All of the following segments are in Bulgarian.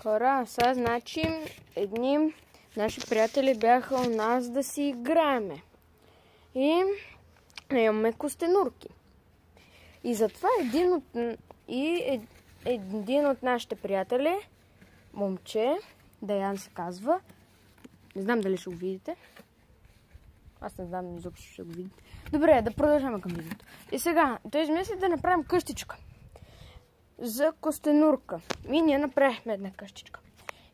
Хора, сега значи едни наши приятели бяха у нас да си играеме. И имаме костенурки. И затова един от нашите приятели, момче, Даян се казва, не знам дали ще го видите. Аз не знам изобщо ще го видите. Добре, да продължаваме към видеото. И сега, той измисли да направим къщичка за костенурка. И ние направихме една къщичка.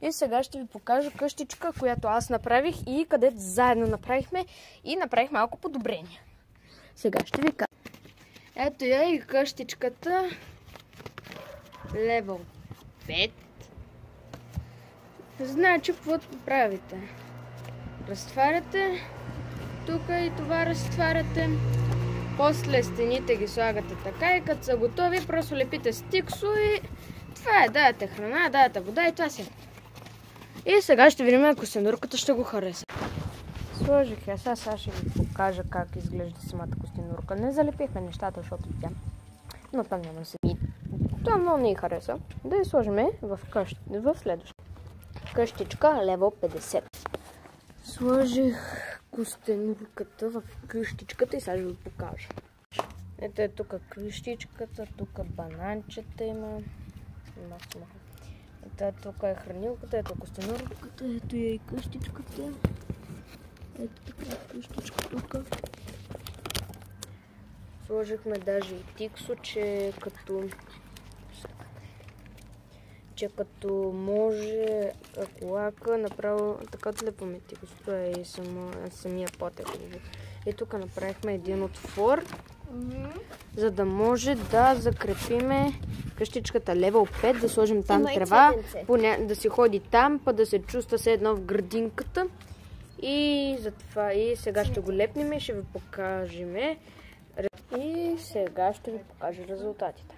И сега ще ви покажа къщичка, която аз направих и където заедно направихме и направих малко подобрения. Сега ще ви кажа. Ето я и къщичката. Левел 5. Значи, каквото правите? Разтваряте. Тук и това разтваряте. После стените ги слагате така и като са готови, просто лепите стиксо и това е. Давате храна, давате вода и това си. И сега ще видим, ако костенурката ще го хареса. Сложих я, сега ще ви покажа как изглежда самата костенурка. Не залепихме нещата, защото тя. Но там няма сами. Това много не й хареса. Да я сложим в следващата къщичка, левел 50. Сложих костенурката в къщичката и сега ще ви покажа. Ето е тук къщичката, тук бананчета има. Ето тук е хранилката, ето костенурката, ето е и къщичката. Ето така къщичка тук. Сложихме даже и тиксо, че като може, ако лака, направо така тлепаме тиксото и самия потек. И тук направихме един отвор, за да може да закрепиме къщичката левел 5, да сложим там трева, да се ходи там, па да се чувства все едно в градинката. И затова и сега ще го лепнем и ще ви покажем. И сега ще ви покажа резултатите.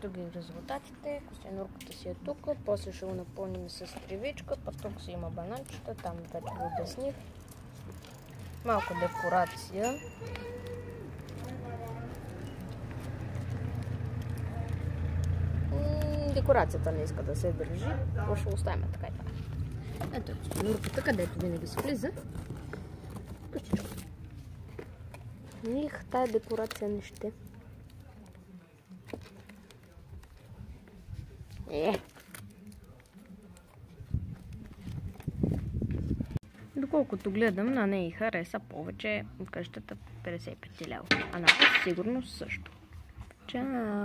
Тук ги резултатите, костенурката си е тук, после ще го напълним с тревичка, па тук си има бананчета, там вече го обясних. Малко декорация. Декорацията не иска да се държи, но ще оставим така и така. Ето е костенурката, където винаги се влиза. Къщичка. Тая декорация не ще. Доколкото гледам, на нея и хареса повече от къщата 55 лева. А на нас сигурно също. Чао!